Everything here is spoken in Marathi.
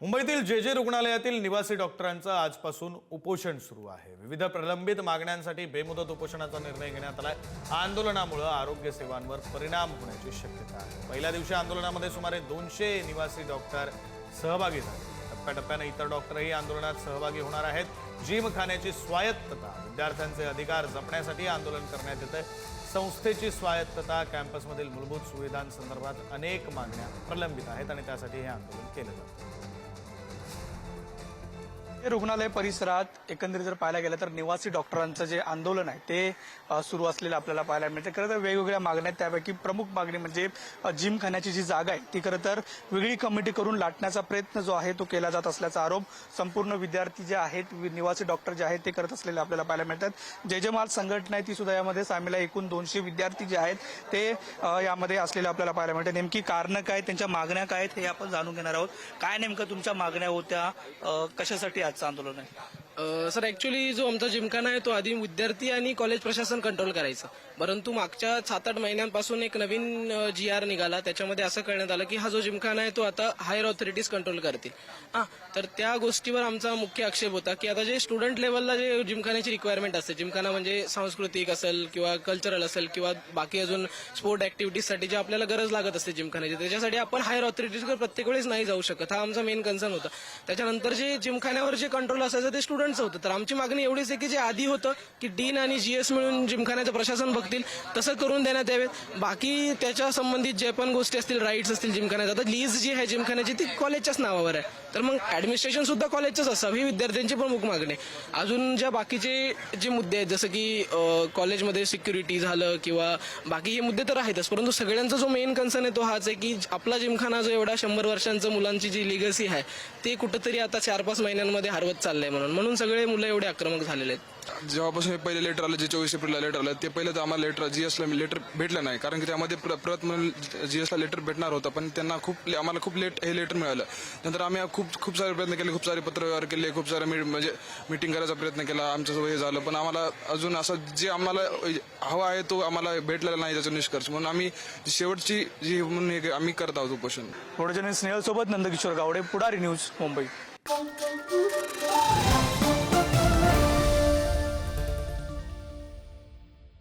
मुंबईतील जे रुग्णालयातील निवासी डॉक्टरांचं आजपासून उपोषण सुरू आहे। विविध प्रलंबित मागण्यांसाठी बेमुदत उपोषणाचा निर्णय घेण्यात आलाय। आंदोलनामुळे आरोग्य सेवांवर परिणाम होण्याची शक्यता आहे। पहिल्या दिवशी आंदोलनामध्ये सुमारे 200 निवासी डॉक्टर सहभागी झाले। टप्प्याटप्प्याने इतर डॉक्टरही आंदोलनात सहभागी होणार आहेत। जिमखान्याची स्वायत्तता, विद्यार्थ्यांचे अधिकार जपण्यासाठी आंदोलन करण्यात येते। संस्थेची स्वायत्तता, कॅम्पसमधील मूलभूत सुविधांसंदर्भात अनेक मागण्या प्रलंबित आहेत आणि त्यासाठी हे आंदोलन केलं जातं। रुग्णालय परिसरात एकंदरीत जर पाहायला गेलं तर निवासी डॉक्टरांचं जे आंदोलन आहे ते सुरू असलेलं आपल्याला पाहायला मिळते। खरं तर वेगवेगळ्या मागण्या आहेत, त्यापैकी प्रमुख मागणी म्हणजे जिमखान्याची जी जागा आहे ती खरं तर वेगळी कमिटी करून लाटण्याचा प्रयत्न जो आहे तो केला जात असल्याचा आरोप संपूर्ण विद्यार्थी जे आहेत, निवासी डॉक्टर जे आहेत ते करत असलेले आपल्याला पाहायला मिळतात। जे माल संघटना आहे ती सुद्धा यामध्ये सामील आहे। एकूण 200 विद्यार्थी जे आहेत ते यामध्ये असलेले आपल्याला पाहायला मिळते। नेमकी कारणं काय, त्यांच्या मागण्या काय आहेत हे आपण जाणून घेणार आहोत। काय नेमकं तुमच्या मागण्या होत्या, कशासाठी आजचं आंदोलन आहे? सर ॲक्च्युली जो आमचा जिमखाना आहे तो आधी विद्यार्थी आणि कॉलेज प्रशासन कंट्रोल करायचं, परंतु मागच्या 7-8 महिन्यांपासून एक नवीन GR निघाला। त्याच्यामध्ये असं करण्यात आलं की हा जो जिमखाना आहे तो आता हायर ऑथॉरिटीज कंट्रोल करतील। तर त्या गोष्टीवर आमचा मुख्य आक्षेप होता की आता जे स्टुडंट लेवलला जे जिमखान्याची रिक्वायरमेंट असते, जिमखाना म्हणजे सांस्कृतिक असेल किंवा कल्चरल असेल किंवा बाकी अजून स्पोर्ट ऍक्टिव्हिटीजसाठी जे आपल्याला गरज लागत असते जिमखान्याची, त्याच्यासाठी आपण हायर ऑथॉरिटीजवर प्रत्येक वेळेस नाही जाऊ शकत। हा आमचा मेन कन्सर्न होता। त्याच्यानंतर जे जिमखान्यावर जे कंट्रोल असायचं ते स्टुडंटचं होतं। तर आमची मागणी एवढीच आहे की जे आधी होतं की डीन आणि GS मिळून जिमखान्याचं प्रशासन बघतील तसं करून देण्यात यावेत। बाकी त्याच्या संबंधित जे पण गोष्टी असतील, राईट्स असतील जिमखान्याचा, तर लीज जी आहे जिमखान्याची ती कॉलेजच्याच नावावर आहे, तर मग ऍडमिनिस्ट्रेशन सुद्धा कॉलेजचंच असावं ही विद्यार्थ्यांची प्रमुख मागणी। अजून ज्या बाकीचे जे मुद्दे आहेत जसं की कॉलेजमध्ये सिक्युरिटी झालं किंवा बाकी हे मुद्दे तर आहेतच, परंतु सगळ्यांचा जो मेन कन्सर्न आहे तो हाच आहे की आपला जिमखाना जो एवढा 100 वर्षांचं मुलांची जी लिगसी आहे ते कुठंतरी आता 4-5 महिन्यांमध्ये हरवत चाललंय। म्हणून सगळे मुलं एवढे आक्रमक झालेले आहेत। जेव्हापासून हे पहिले लेटर आलं, जे 24 एप्रिलला लेटर आलं, ते पहिलं तर आम्हाला GSला लेटर भेटलं नाही, कारण की त्यामध्ये प्रत म्हणून GSला लेटर भेटणार होतं, पण त्यांना आम्हाला खूप लेट हे लेटर मिळालं। नंतर आम्ही खूप सारे प्रयत्न केले, खूप सारे पत्रव्यवहार केले, खूप सारे म्हणजे मीटिंग करायचा प्रयत्न केला, आमच्यासोबत हे झालं, पण आम्हाला अजून असं जे आम्हाला हवा आहे तो आम्हाला भेटलेला नाही त्याचा निष्कर्ष। म्हणून आम्ही शेवटची जी म्हणून आम्ही करत आहोत उपोषण। थोडं स्नेहल सोबत नंदकिशोर गावडे, पुढारी न्यूज, मुंबई।